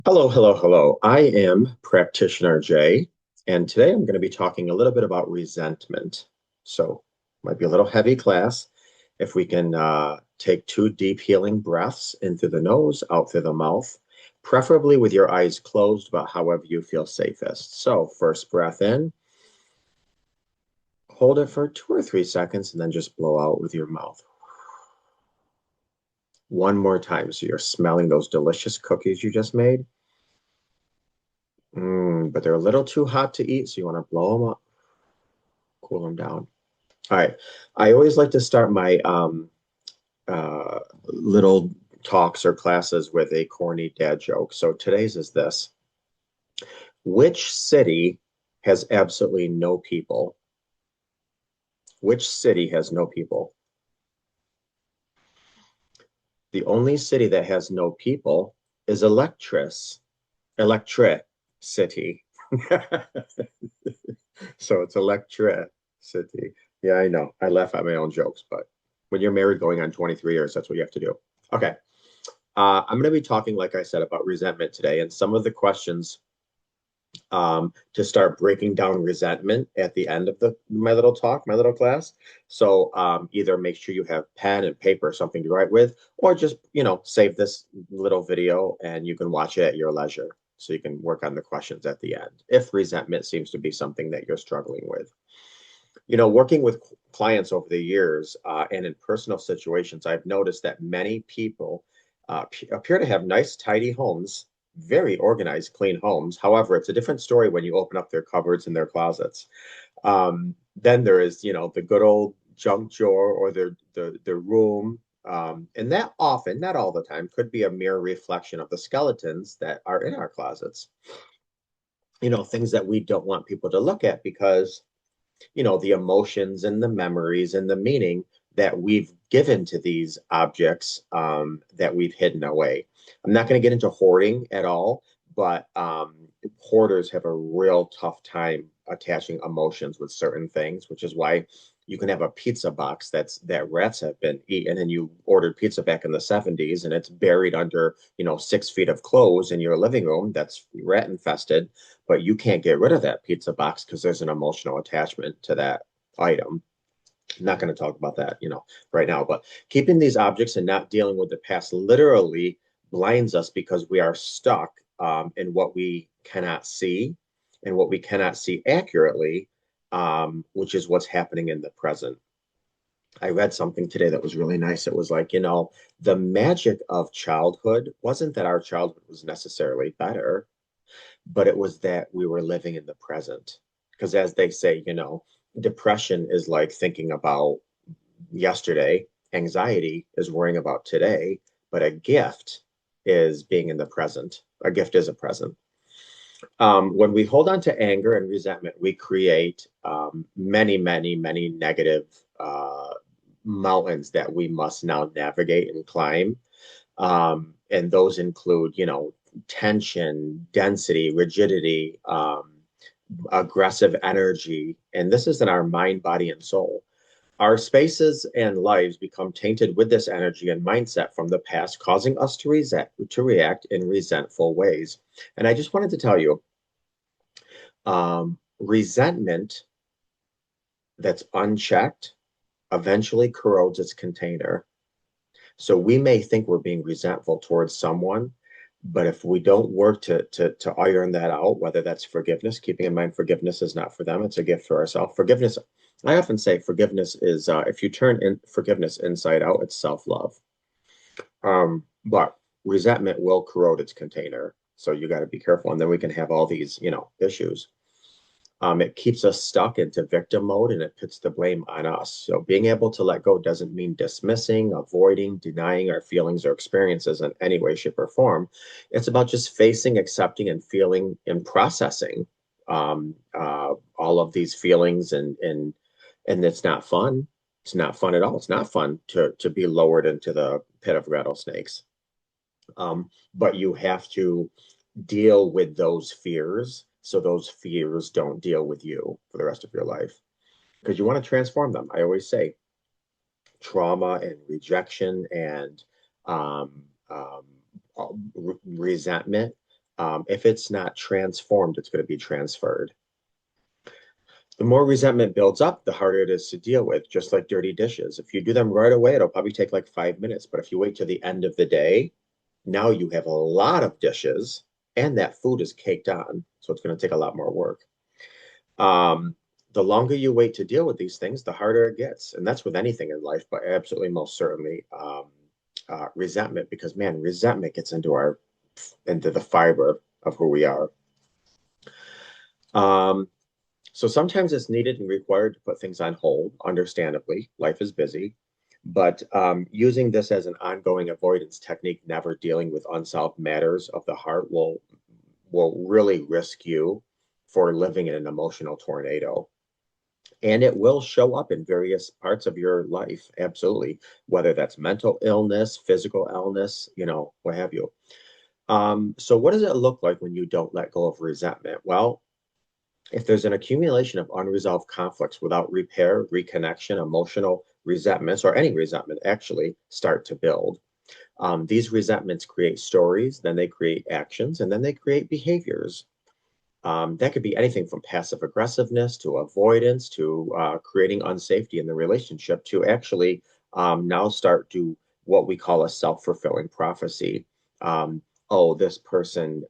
Hello, hello, hello. I am Practitioner Jay, and today I'm going to be talking a little bit about resentment. So, might be a little heavy class. If we can take two deep healing breaths in through the nose, out through the mouth, preferably with your eyes closed, but however you feel safest. So, first breath in, hold it for 2 or 3 seconds, and then just blow out with your mouth. One more time. So, you're smelling those delicious cookies you just made. But they're a little too hot to eat, so you want to blow them up, cool them down. All right. I always like to start my little talks or classes with a corny dad joke. So today's is this. Which city has absolutely no people? Which city has no people? The only city that has no people is Electricity. So it's electricity. Yeah, I know. I laugh at my own jokes, but when you're married going on 23 years, that's what you have to do. Okay. I'm going to be talking, like I said, about resentment today, and some of the questions to start breaking down resentment at the end of my little talk, my little class. So either make sure you have pen and paper, something to write with, or just save this little video and you can watch it at your leisure. So you can work on the questions at the end if resentment seems to be something that you're struggling with. Working with clients over the years and in personal situations, I've noticed that many people appear to have nice, tidy homes, very organized, clean homes. However, it's a different story when you open up their cupboards and their closets. Then there is, the good old junk drawer or the room. And that often, not all the time, could be a mere reflection of the skeletons that are in our closets. Things that we don't want people to look at because the emotions and the memories and the meaning that we've given to these objects that we've hidden away. I'm not going to get into hoarding at all, but hoarders have a real tough time attaching emotions with certain things, which is why you can have a pizza box that rats have been eaten and you ordered pizza back in the 70s and it's buried under 6 feet of clothes in your living room that's rat infested, but you can't get rid of that pizza box because there's an emotional attachment to that item. I'm not going to talk about that, right now, but keeping these objects and not dealing with the past literally blinds us because we are stuck in what we cannot see and what we cannot see accurately, which is what's happening in the present. I read something today that was really nice. It was like, the magic of childhood wasn't that our childhood was necessarily better, but it was that we were living in the present. Because as they say, depression is like thinking about yesterday, anxiety is worrying about today, but a gift is being in the present. A gift is a present. When we hold on to anger and resentment, we create many, many, many negative mountains that we must now navigate and climb. And those include, tension, density, rigidity, aggressive energy. And this is in our mind, body, and soul. Our spaces and lives become tainted with this energy and mindset from the past, causing us to react in resentful ways. And I just wanted to tell you, resentment that's unchecked eventually corrodes its container. So we may think we're being resentful towards someone, but if we don't work to iron that out, whether that's forgiveness, keeping in mind forgiveness is not for them, it's a gift for ourselves. Forgiveness, I often say forgiveness is if you turn in forgiveness inside out, it's self-love. But resentment will corrode its container. So you got to be careful. And then we can have all these, issues. It keeps us stuck into victim mode and it puts the blame on us. So being able to let go doesn't mean dismissing, avoiding, denying our feelings or experiences in any way, shape, or form. It's about just facing, accepting, and feeling and processing all of these feelings and it's not fun. It's not fun at all. It's not fun to be lowered into the pit of rattlesnakes. But you have to deal with those fears so those fears don't deal with you for the rest of your life because you want to transform them. I always say trauma and rejection and um, resentment If it's not transformed, it's going to be transferred. The more resentment builds up, the harder it is to deal with, just like dirty dishes. If you do them right away, it'll probably take like 5 minutes. But if you wait to the end of the day, now you have a lot of dishes and that food is caked on. So it's going to take a lot more work. The longer you wait to deal with these things, the harder it gets. And that's with anything in life, but absolutely most certainly resentment, because man, resentment gets into the fiber of who we are. So sometimes it's needed and required to put things on hold, understandably. Life is busy. But using this as an ongoing avoidance technique, never dealing with unsolved matters of the heart, will really risk you for living in an emotional tornado. And it will show up in various parts of your life, absolutely, whether that's mental illness, physical illness, what have you. So what does it look like when you don't let go of resentment? Well, if there's an accumulation of unresolved conflicts without repair, reconnection, emotional resentments, or any resentment actually start to build. These resentments create stories, then they create actions, and then they create behaviors. That could be anything from passive aggressiveness to avoidance to creating unsafety in the relationship to actually now start to what we call a self-fulfilling prophecy. Oh, this person,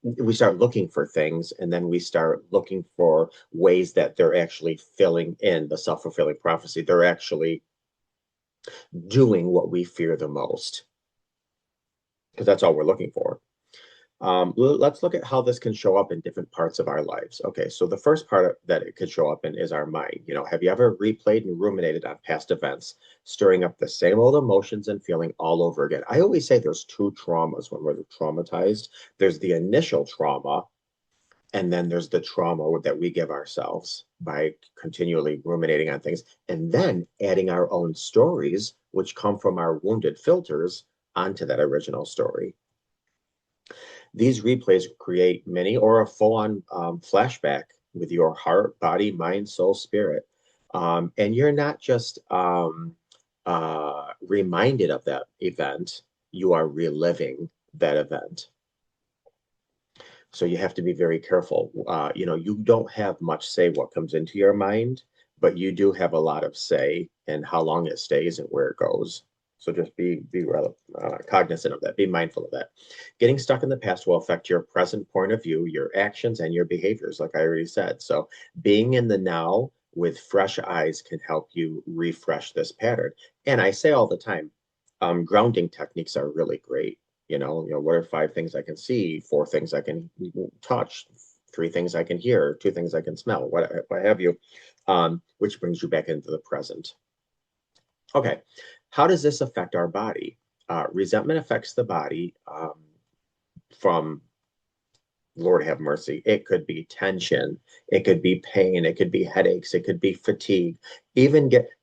we start looking for things and then we start looking for ways that they're actually filling in the self-fulfilling prophecy. They're actually doing what we fear the most because that's all we're looking for. Let's look at how this can show up in different parts of our lives. Okay, so the first part that it could show up in is our mind. Have you ever replayed and ruminated on past events, stirring up the same old emotions and feeling all over again? I always say there's two traumas when we're traumatized. There's the initial trauma, and then there's the trauma that we give ourselves by continually ruminating on things, and then adding our own stories, which come from our wounded filters, onto that original story. These replays create mini or a full-on flashback with your heart, body, mind, soul, spirit. And you're not just reminded of that event, you are reliving that event. So you have to be very careful. You don't have much say what comes into your mind, but you do have a lot of say in how long it stays and where it goes. So just be cognizant of that. Be mindful of that. Getting stuck in the past will affect your present point of view, your actions, and your behaviors, like I already said. So being in the now with fresh eyes can help you refresh this pattern. And I say all the time, grounding techniques are really great. What are 5 things I can see, 4 things I can touch, 3 things I can hear, 2 things I can smell, what have you, which brings you back into the present. Okay, how does this affect our body? Resentment affects the body from, Lord have mercy, it could be tension, it could be pain, it could be headaches, it could be fatigue.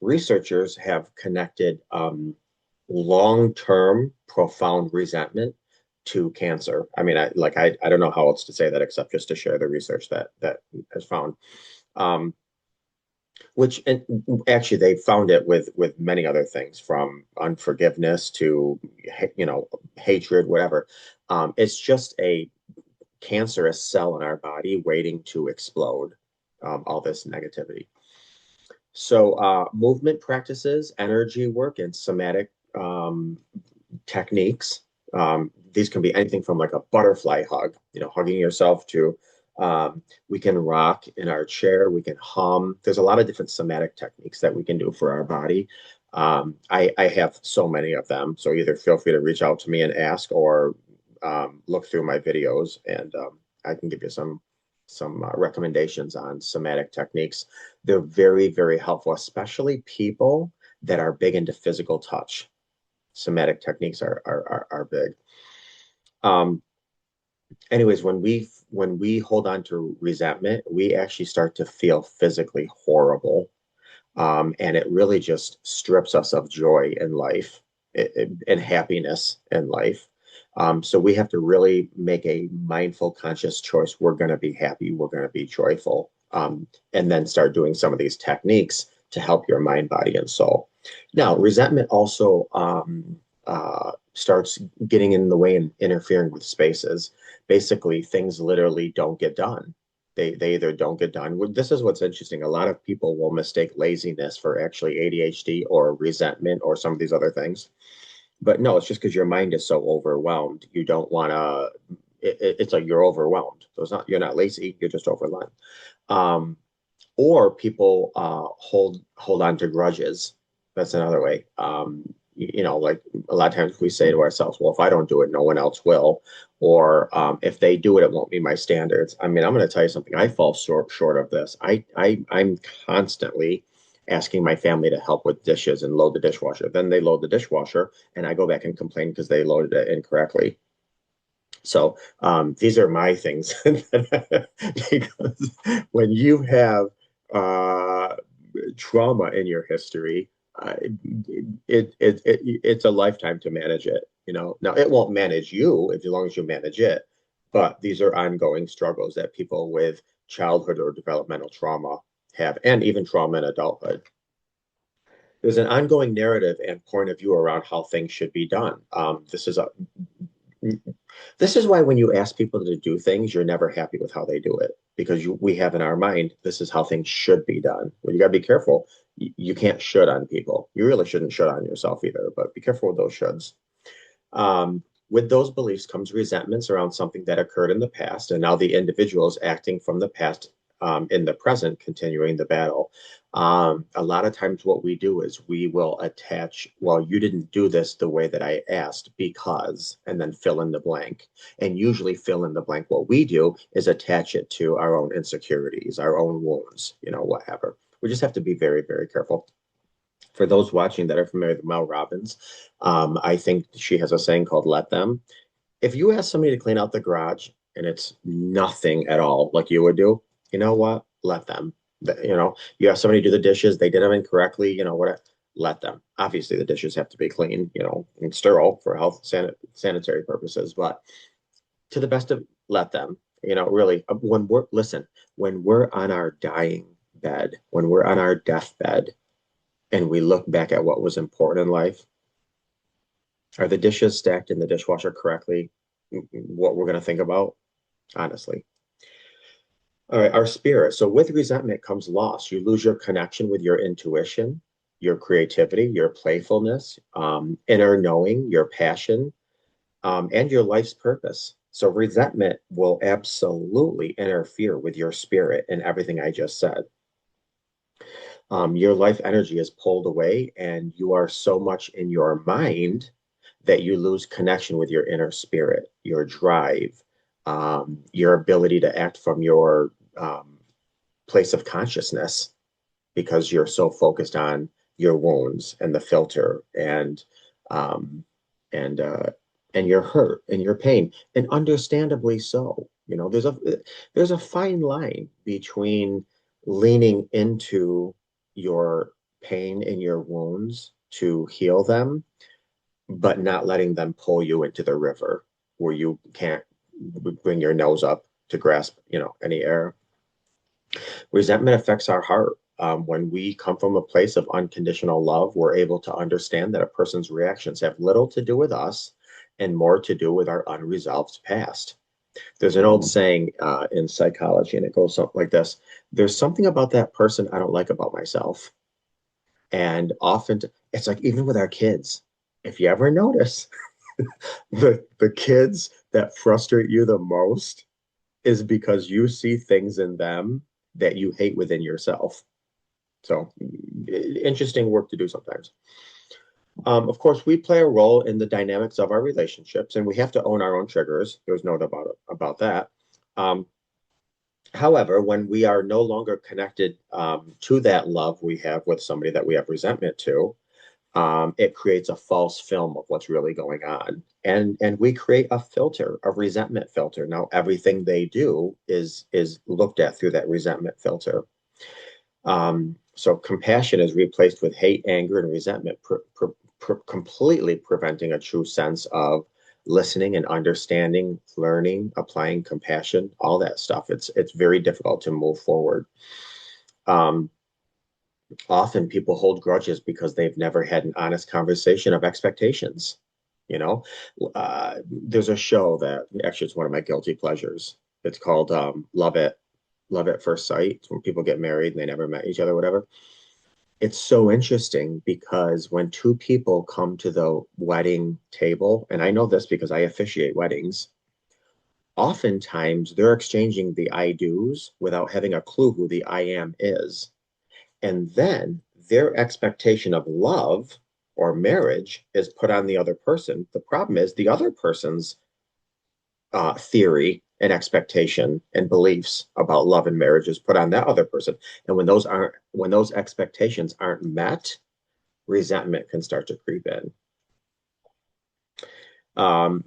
Researchers have connected long-term profound resentment to cancer. I mean, I don't know how else to say that except just to share the research that has found. Which, and actually they found it with many other things, from unforgiveness to hatred, whatever. It's just a cancerous cell in our body waiting to explode, all this negativity. So movement practices, energy work, and somatic techniques. These can be anything from like a butterfly hug, hugging yourself, to we can rock in our chair, we can hum. There's a lot of different somatic techniques that we can do for our body. I have so many of them. So either feel free to reach out to me and ask, or look through my videos, and I can give you some recommendations on somatic techniques. They're very, very helpful, especially people that are big into physical touch. Somatic techniques are big. Anyways, when we hold on to resentment, we actually start to feel physically horrible. And it really just strips us of joy in life and happiness in life. So we have to really make a mindful, conscious choice. We're going to be happy. We're going to be joyful. And then start doing some of these techniques to help your mind, body, and soul. Now, resentment also starts getting in the way and interfering with spaces. Basically, things literally don't get done. They either don't get done. This is what's interesting. A lot of people will mistake laziness for actually ADHD or resentment or some of these other things. But no, it's just because your mind is so overwhelmed. You don't want to. It's like you're overwhelmed. So it's not you're not lazy. You're just overwhelmed. Um, or people hold on to grudges. That's another way. Like a lot of times we say to ourselves, well, if I don't do it, no one else will. Or if they do it, it won't meet my standards. I mean, I'm going to tell you something. I fall short of this. I'm constantly asking my family to help with dishes and load the dishwasher. Then they load the dishwasher, and I go back and complain because they loaded it incorrectly. So these are my things because when you have uh, trauma in your history, it's a lifetime to manage it. Now it won't manage you if as long as you manage it, but these are ongoing struggles that people with childhood or developmental trauma have, and even trauma in adulthood. There's an ongoing narrative and point of view around how things should be done. This is why when you ask people to do things, you're never happy with how they do it because we have in our mind, this is how things should be done. Well, you got to be careful. You can't should on people. You really shouldn't should on yourself either, but be careful with those shoulds. With those beliefs comes resentments around something that occurred in the past, and now the individual is acting from the past in the present, continuing the battle. A lot of times, what we do is we will attach, well, you didn't do this the way that I asked because, and then fill in the blank. And usually, fill in the blank. What we do is attach it to our own insecurities, our own wounds, whatever. We just have to be very, very careful. For those watching that are familiar with Mel Robbins, I think she has a saying called "Let them." If you ask somebody to clean out the garage and it's nothing at all like you would do, you know what? Let them. You ask somebody to do the dishes, they did them incorrectly, what? Let them. Obviously, the dishes have to be clean, and sterile for health sanitary purposes, but to the best of let them. Really, when we're on our dying bed, when we're on our deathbed, and we look back at what was important in life, are the dishes stacked in the dishwasher correctly? What we're going to think about, honestly. All right, our spirit. So with resentment comes loss. You lose your connection with your intuition, your creativity, your playfulness, inner knowing, your passion, and your life's purpose. So resentment will absolutely interfere with your spirit and everything I just said. Your life energy is pulled away, and you are so much in your mind that you lose connection with your inner spirit, your drive, your ability to act from your place of consciousness because you're so focused on your wounds and the filter um, and and your hurt and your pain, and understandably so. There's a fine line between leaning into your pain and your wounds to heal them, but not letting them pull you into the river where you can't bring your nose up to grasp, any air. Resentment affects our heart. When we come from a place of unconditional love, we're able to understand that a person's reactions have little to do with us and more to do with our unresolved past. There's an old saying in psychology, and it goes something like this: there's something about that person I don't like about myself. And often it's like even with our kids, if you ever notice, the kids that frustrate you the most is because you see things in them that you hate within yourself. So interesting work to do sometimes. Of course, we play a role in the dynamics of our relationships, and we have to own our own triggers. There's no doubt about that. Um, However, when we are no longer connected to that love we have with somebody that we have resentment to, it creates a false film of what's really going on, and we create a filter, a resentment filter. Now everything they do is looked at through that resentment filter. So compassion is replaced with hate, anger, and resentment, completely preventing a true sense of listening and understanding, learning, applying compassion, all that stuff. It's very difficult to move forward. Um, Often people hold grudges because they've never had an honest conversation of expectations. You know, there's a show that actually it's one of my guilty pleasures. It's called Love at First Sight. It's when people get married and they never met each other, whatever. It's so interesting because when two people come to the wedding table, and I know this because I officiate weddings, oftentimes they're exchanging the I do's without having a clue who the I am is. And then their expectation of love or marriage is put on the other person. The problem is the other person's theory and expectation and beliefs about love and marriage is put on that other person. And when those expectations aren't met, resentment can start to creep in.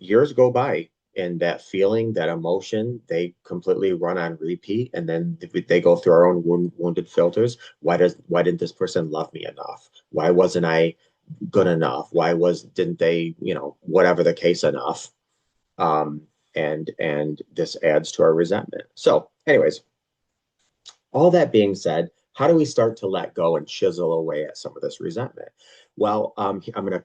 Years go by and that feeling, that emotion, they completely run on repeat. And then they go through our own wounded filters. Why didn't this person love me enough? Why wasn't I good enough? Didn't they, whatever the case enough? Um, and this adds to our resentment. So, anyways, all that being said, how do we start to let go and chisel away at some of this resentment? Well, I'm going to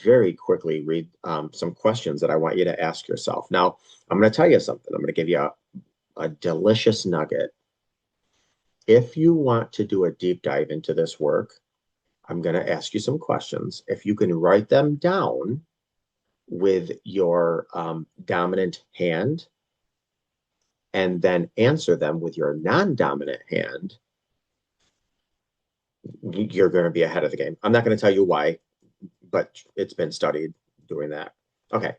very quickly read some questions that I want you to ask yourself. Now, I'm going to tell you something. I'm going to give you a delicious nugget. If you want to do a deep dive into this work, I'm going to ask you some questions. If you can write them down with your dominant hand and then answer them with your non-dominant hand, you're going to be ahead of the game. I'm not going to tell you why, but it's been studied doing that. Okay.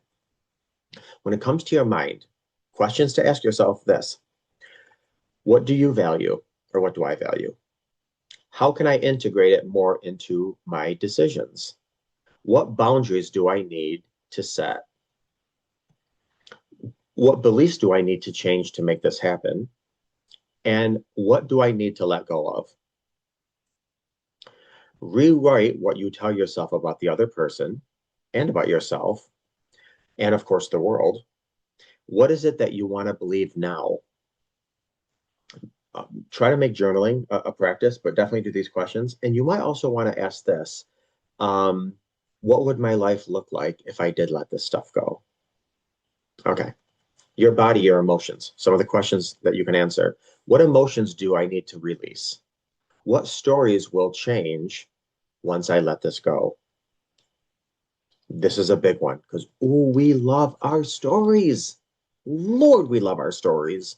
When it comes to your mind, questions to ask yourself this: what do you value or what do I value? How can I integrate it more into my decisions? What boundaries do I need to set? What beliefs do I need to change to make this happen? And what do I need to let go of? Rewrite what you tell yourself about the other person and about yourself, and of course, the world. What is it that you want to believe now? Try to make journaling a practice, but definitely do these questions. And you might also want to ask this: um, what would my life look like if I did let this stuff go? Okay. Your body, your emotions. Some of the questions that you can answer. What emotions do I need to release? What stories will change once I let this go? This is a big one because, oh, we love our stories. Lord, we love our stories.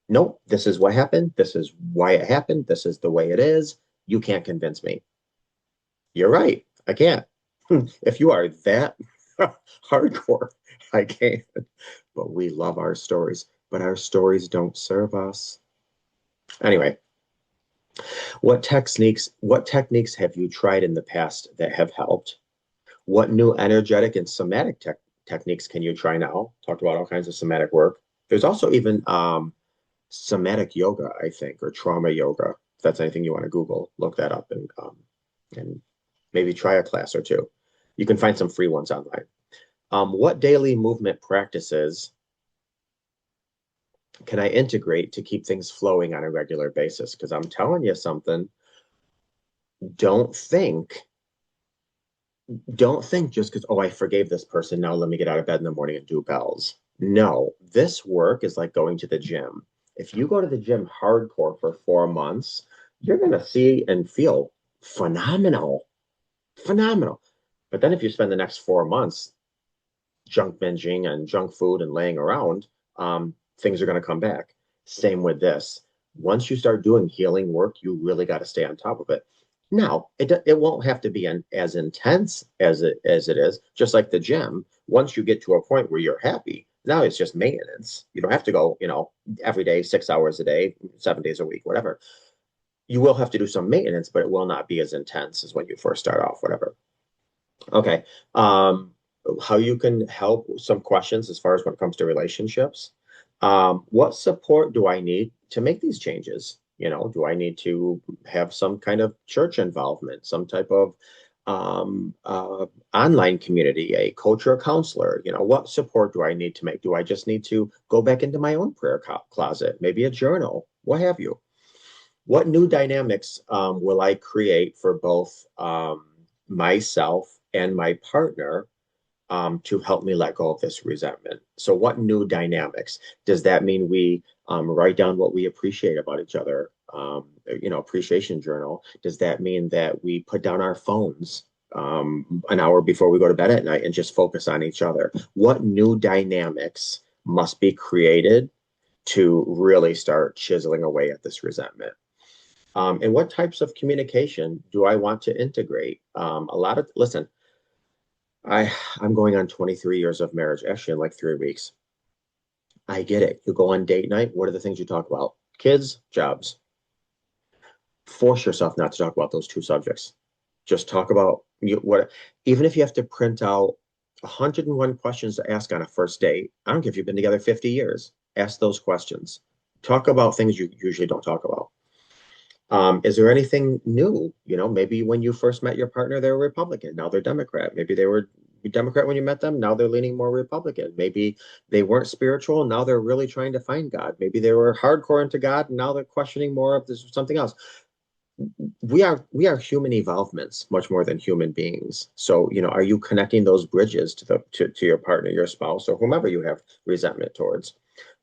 Nope, this is what happened. This is why it happened. This is the way it is. You can't convince me. You're right. I can't. If you are that hardcore, I can't. But we love our stories, but our stories don't serve us. Anyway, what techniques have you tried in the past that have helped? What new energetic and somatic techniques can you try now? Talked about all kinds of somatic work. There's also even somatic yoga, I think, or trauma yoga. If that's anything you want to Google, look that up and maybe try a class or two. You can find some free ones online. What daily movement practices can I integrate to keep things flowing on a regular basis? Because I'm telling you something, don't think, don't think just because, oh, I forgave this person. Now let me get out of bed in the morning and do bells. No, this work is like going to the gym. If you go to the gym hardcore for 4 months, you're going to see and feel phenomenal, phenomenal. But then if you spend the next 4 months junk binging and junk food and laying around, things are going to come back. Same with this. Once you start doing healing work, you really got to stay on top of it. Now, it won't have to be as intense as it is, just like the gym. Once you get to a point where you're happy, now it's just maintenance. You don't have to go, every day, 6 hours a day, 7 days a week, whatever. You will have to do some maintenance, but it will not be as intense as when you first start off, whatever. Okay. How you can help, some questions as far as when it comes to relationships. What support do I need to make these changes? Do I need to have some kind of church involvement, some type of online community, a coach or a counselor? What support do I need to make? Do I just need to go back into my own prayer closet, maybe a journal, what have you? What new dynamics will I create for both myself and my partner to help me let go of this resentment? So, what new dynamics? Does that mean we write down what we appreciate about each other? Appreciation journal. Does that mean that we put down our phones an hour before we go to bed at night and just focus on each other? What new dynamics must be created to really start chiseling away at this resentment? And what types of communication do I want to integrate? Listen, I'm going on 23 years of marriage, actually in like 3 weeks. I get it. You go on date night. What are the things you talk about? Kids, jobs. Force yourself not to talk about those two subjects. Just talk about even if you have to print out 101 questions to ask on a first date. I don't care if you've been together 50 years. Ask those questions. Talk about things you usually don't talk about. Is there anything new? Maybe when you first met your partner, they were Republican. Now they're Democrat. Maybe they were Democrat when you met them. Now they're leaning more Republican. Maybe they weren't spiritual. Now they're really trying to find God. Maybe they were hardcore into God. And now they're questioning more of this something else. We are human evolvements much more than human beings. So, are you connecting those bridges to your partner, your spouse, or whomever you have resentment towards?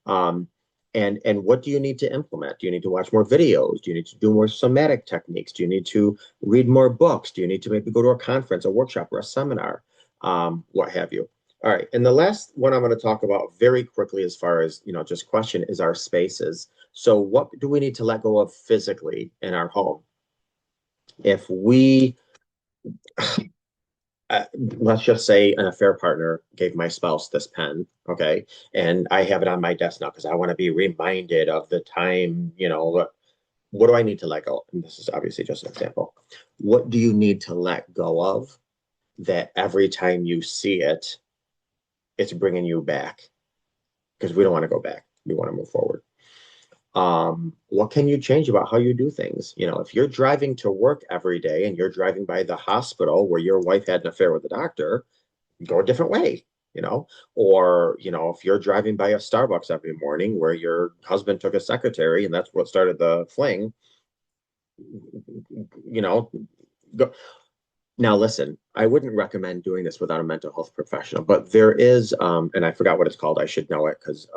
Um, and what do you need to implement? Do you need to watch more videos? Do you need to do more somatic techniques? Do you need to read more books? Do you need to maybe go to a conference, a workshop, or a seminar? What have you? All right. And the last one I'm going to talk about very quickly, as far as, just question, is our spaces. So what do we need to let go of physically in our home? If we let's just say an affair partner gave my spouse this pen, okay, and I have it on my desk now because I want to be reminded of the time, what do I need to let go? And this is obviously just an example. What do you need to let go of that every time you see it, it's bringing you back? Because we don't want to go back. We want to move forward. What can you change about how you do things? If you're driving to work every day and you're driving by the hospital where your wife had an affair with the doctor, go a different way, or, if you're driving by a Starbucks every morning where your husband took a secretary and that's what started the fling, go, now, listen, I wouldn't recommend doing this without a mental health professional, but there is, and I forgot what it's called. I should know it because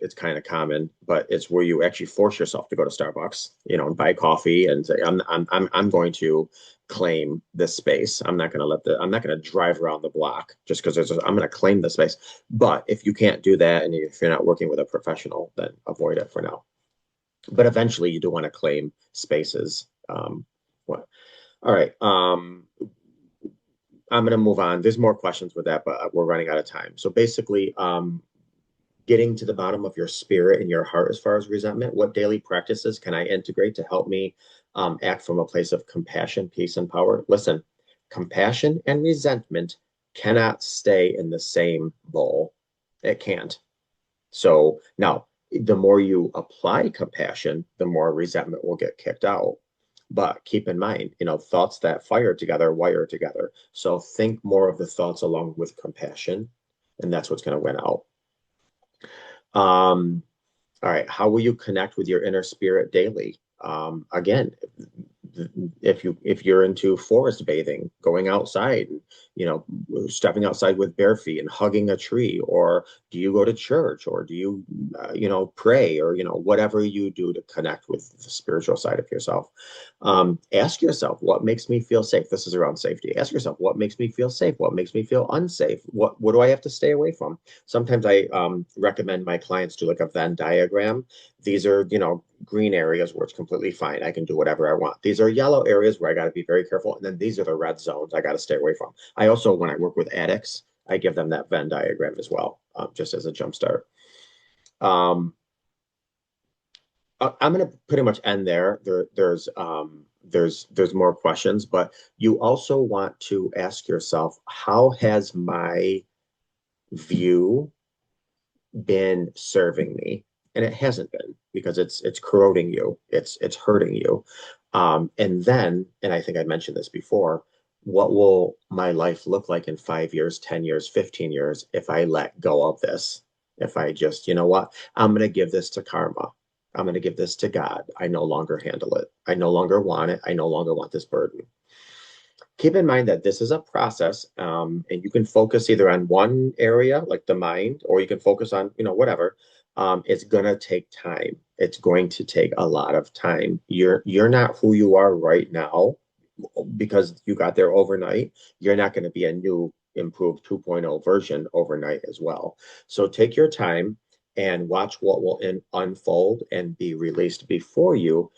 it's kind of common, but it's where you actually force yourself to go to Starbucks, and buy coffee and say, I'm going to claim this space. I'm not going to drive around the block just because I'm going to claim the space. But if you can't do that and if you're not working with a professional, then avoid it for now. But eventually, you do want to claim spaces. What? All right. I'm going to move on. There's more questions with that, but we're running out of time. So basically, getting to the bottom of your spirit and your heart as far as resentment, what daily practices can I integrate to help me act from a place of compassion, peace, and power? Listen, compassion and resentment cannot stay in the same bowl. It can't. So now, the more you apply compassion, the more resentment will get kicked out. But keep in mind, thoughts that fire together wire together. So think more of the thoughts along with compassion, and that's what's going to win out. All right, how will you connect with your inner spirit daily? Again, if you're into forest bathing, going outside, stepping outside with bare feet and hugging a tree, or do you go to church, or do you pray, or whatever you do to connect with the spiritual side of yourself. Ask yourself, what makes me feel safe? This is around safety. Ask yourself, what makes me feel safe? What makes me feel unsafe? What do I have to stay away from? Sometimes I recommend my clients do like a Venn diagram. These are, green areas where it's completely fine. I can do whatever I want. These are yellow areas where I got to be very careful. And then these are the red zones I got to stay away from. I also, when I work with addicts, I give them that Venn diagram as well, just as a jump start. I'm going to pretty much end there. There's more questions, but you also want to ask yourself, how has my view been serving me? And it hasn't been, because it's corroding you, it's hurting you. And I think I mentioned this before, what will my life look like in 5 years, 10 years, 15 years if I let go of this? If I just, I'm going to give this to karma. I'm going to give this to God. I no longer handle it. I no longer want it. I no longer want this burden. keep in mind that this is a process, and you can focus either on one area, like the mind, or you can focus on, whatever. It's gonna take time. It's going to take a lot of time. You're not who you are right now because you got there overnight. You're not going to be a new improved 2.0 version overnight as well. So take your time and watch what will unfold and be released before you,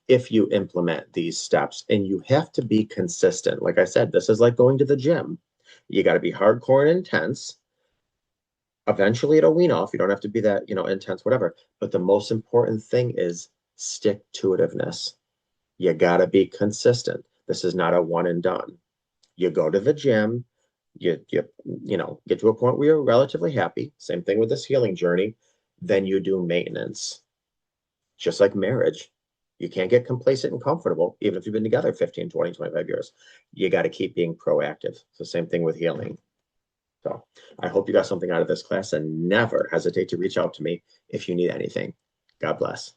if you implement these steps. And you have to be consistent. Like I said, this is like going to the gym. You got to be hardcore and intense. Eventually, it'll wean off. You don't have to be that, intense, whatever. But the most important thing is stick to itiveness. You got to be consistent. This is not a one and done. You go to the gym, get to a point where you're relatively happy. Same thing with this healing journey. Then you do maintenance. Just like marriage. You can't get complacent and comfortable, even if you've been together 15, 20, 25 years. You got to keep being proactive. So same thing with healing. So I hope you got something out of this class, and never hesitate to reach out to me if you need anything. God bless.